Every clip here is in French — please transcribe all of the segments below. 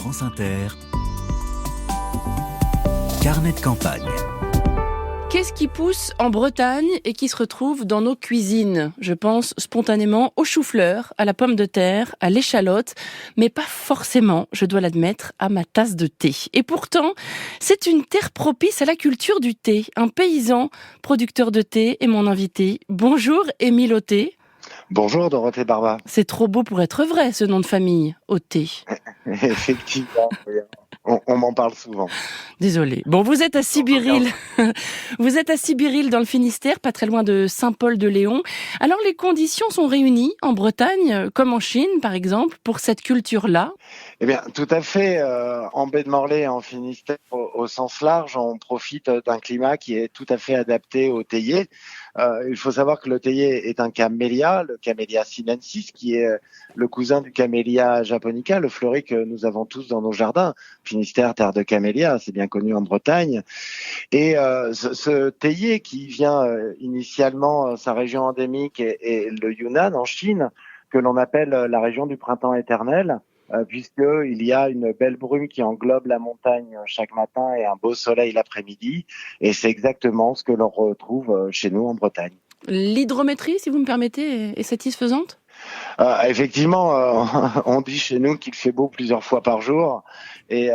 France Inter, carnet de campagne. Qu'est-ce qui pousse en Bretagne et qui se retrouve dans nos cuisines ? Je pense spontanément au chou-fleur, à la pomme de terre, à l'échalote, mais pas forcément, je dois l'admettre, à ma tasse de thé. Et pourtant, c'est une terre propice à la culture du thé. Un paysan, producteur de thé, est mon invité. Bonjour Émile Auté. Bonjour Dorothée Barba. C'est trop beau pour être vrai, ce nom de famille, Auté. Effectivement, oui. On m'en parle souvent. Désolée. Bon, vous êtes à Sibiril. Vous êtes à Sibiril dans le Finistère, pas très loin de Saint-Paul-de-Léon. Alors les conditions sont réunies en Bretagne, comme en Chine par exemple, pour cette culture-là? Eh bien, tout à fait. En baie de Morlaix et en Finistère, au sens large, on profite d'un climat qui est tout à fait adapté au théier. Il faut savoir que le théier est un camélia, le Camellia sinensis, qui est le cousin du Camellia japonica, le fleuri que nous avons tous dans nos jardins. Finistère, terre de camélia, c'est bien connu en Bretagne. Et ce théier qui vient initialement, sa région endémique est le Yunnan en Chine, que l'on appelle la région du printemps éternel, puisqu'il y a une belle brume qui englobe la montagne chaque matin et un beau soleil l'après-midi. Et c'est exactement ce que l'on retrouve chez nous en Bretagne. L'hydrométrie, si vous me permettez, est satisfaisante ? Effectivement, on dit chez nous qu'il fait beau plusieurs fois par jour et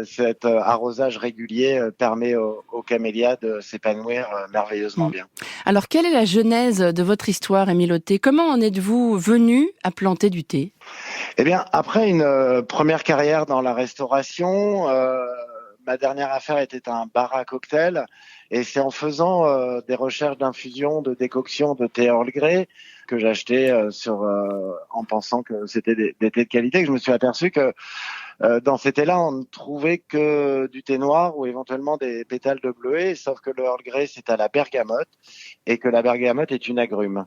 cet arrosage régulier permet aux camélias de s'épanouir merveilleusement bien. Alors, quelle est la genèse de votre histoire, Émile Auté ? Comment en êtes-vous venu à planter du thé ? Eh bien, après une première carrière dans la restauration, ma dernière affaire était un bar à cocktail et c'est en faisant des recherches d'infusion, de décoction de thé Earl Grey que j'achetais en pensant que c'était des thés de qualité, que je me suis aperçu que dans ces thés-là, on ne trouvait que du thé noir ou éventuellement des pétales de bleuet, sauf que le Earl Grey, c'est à la bergamote et que la bergamote est une agrume.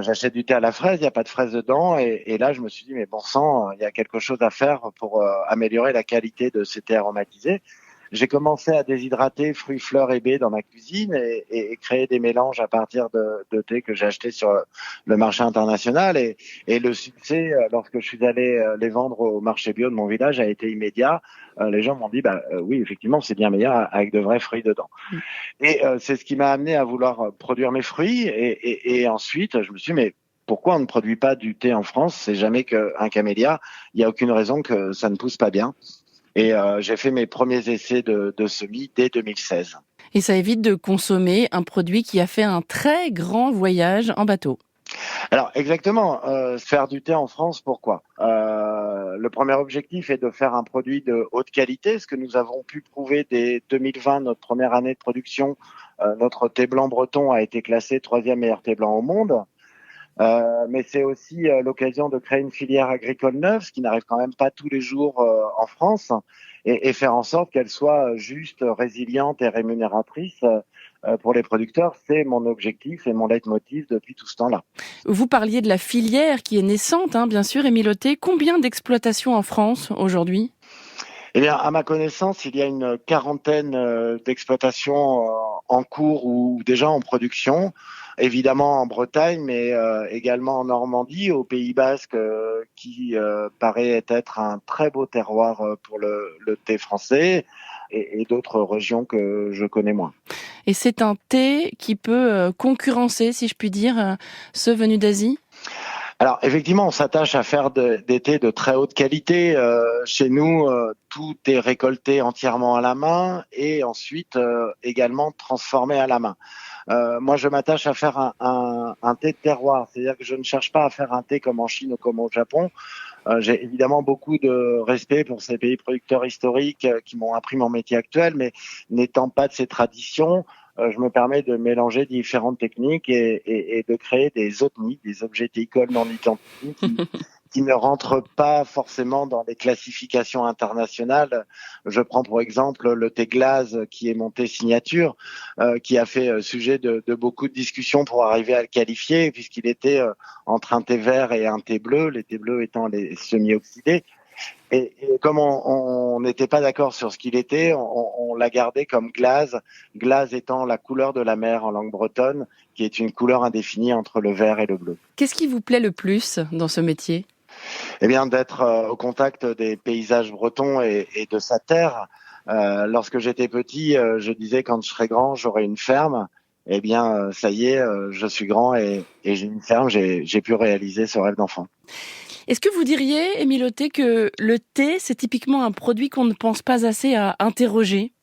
J'achète du thé à la fraise, il n'y a pas de fraise dedans, et là je me suis dit mais bon sang, il y a quelque chose à faire pour améliorer la qualité de ces thés aromatisés. J'ai commencé à déshydrater fruits, fleurs et baies dans ma cuisine et créer des mélanges à partir de thé que j'ai acheté sur le marché international. Et le succès, lorsque je suis allé les vendre au marché bio de mon village, a été immédiat. Les gens m'ont dit oui, effectivement, c'est bien meilleur avec de vrais fruits dedans. Et c'est ce qui m'a amené à vouloir produire mes fruits. Et ensuite, je me suis dit, mais pourquoi on ne produit pas du thé en France ? C'est jamais qu'un camélia. Il n'y a aucune raison que ça ne pousse pas bien. Et j'ai fait mes premiers essais de semis dès 2016. Et ça évite de consommer un produit qui a fait un très grand voyage en bateau. Alors exactement, faire du thé en France, pourquoi ? Le premier objectif est de faire un produit de haute qualité, ce que nous avons pu prouver dès 2020, notre première année de production. Notre thé blanc breton a été classé 3e meilleur thé blanc au monde. Mais c'est aussi l'occasion de créer une filière agricole neuve, ce qui n'arrive quand même pas tous les jours en France, et faire en sorte qu'elle soit juste, résiliente et rémunératrice pour les producteurs. C'est mon objectif et mon leitmotiv depuis tout ce temps-là. Vous parliez de la filière qui est naissante, bien sûr, Émile Auté. Combien d'exploitations en France aujourd'hui ? Eh bien, à ma connaissance, il y a une quarantaine d'exploitations en cours ou déjà en production. Évidemment en Bretagne, mais également en Normandie, au Pays Basque, qui paraît être un très beau terroir pour le thé français, et d'autres régions que je connais moins. Et c'est un thé qui peut concurrencer, si je puis dire, ceux venus d'Asie ? Alors effectivement, on s'attache à faire des thés de très haute qualité. Chez nous, tout est récolté entièrement à la main et ensuite également transformé à la main. Moi, je m'attache à faire un thé de terroir, c'est-à-dire que je ne cherche pas à faire un thé comme en Chine ou comme au Japon. J'ai évidemment beaucoup de respect pour ces pays producteurs historiques qui m'ont appris mon métier actuel, mais n'étant pas de ces traditions, je me permets de mélanger différentes techniques et de créer des OTNI, des objets théicoles non identiques, qui ne rentrent pas forcément dans les classifications internationales. Je prends pour exemple le thé glaze, qui est mon thé signature, qui a fait sujet de beaucoup de discussions pour arriver à le qualifier, puisqu'il était entre un thé vert et un thé bleu, les thés bleus étant les semi-oxydés. Et comme on n'était pas d'accord sur ce qu'il était, on l'a gardé comme glaze, glaze étant la couleur de la mer en langue bretonne, qui est une couleur indéfinie entre le vert et le bleu. Qu'est-ce qui vous plaît le plus dans ce métier ? Eh bien, d'être au contact des paysages bretons et de sa terre. Lorsque j'étais petit, je disais quand je serai grand, j'aurai une ferme. Eh bien, ça y est, je suis grand et j'ai une ferme. J'ai pu réaliser ce rêve d'enfant. Est-ce que vous diriez, Émile Autet, que le thé, c'est typiquement un produit qu'on ne pense pas assez à interroger?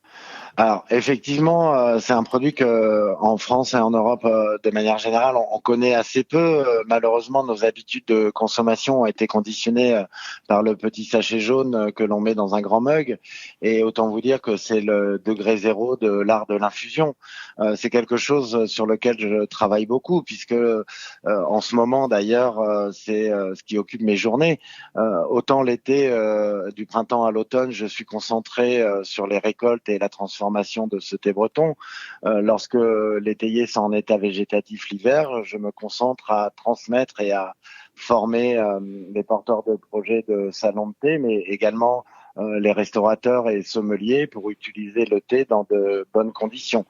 Alors effectivement, c'est un produit que en France et en Europe, de manière générale, on connaît assez peu. Malheureusement, nos habitudes de consommation ont été conditionnées par le petit sachet jaune que l'on met dans un grand mug. Et autant vous dire que c'est le degré zéro de l'art de l'infusion. C'est quelque chose sur lequel je travaille beaucoup, puisque en ce moment d'ailleurs, c'est ce qui occupe mes journées. Autant l'été, du printemps à l'automne, je suis concentré sur les récoltes et la transformation de ce thé breton. Lorsque l'étayer sont en état végétatif l'hiver, je me concentre à transmettre et à former les porteurs de projets de salon de thé, mais également les restaurateurs et sommeliers pour utiliser le thé dans de bonnes conditions.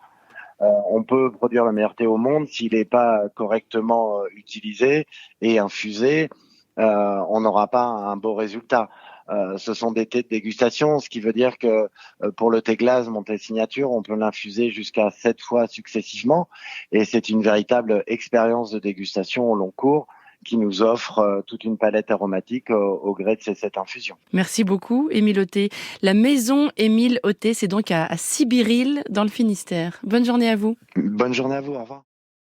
On peut produire le meilleur thé au monde s'il n'est pas correctement utilisé et infusé. On n'aura pas un beau résultat. Ce sont des thés de dégustation, ce qui veut dire que pour le thé glace, mon thé signature, on peut l'infuser jusqu'à 7 fois successivement, et c'est une véritable expérience de dégustation au long cours qui nous offre toute une palette aromatique au gré de ces 7 infusions. Merci beaucoup, Émile Autet. La maison Émile Autet, c'est donc à Sibiril, dans le Finistère. Bonne journée à vous. Bonne journée à vous, au revoir.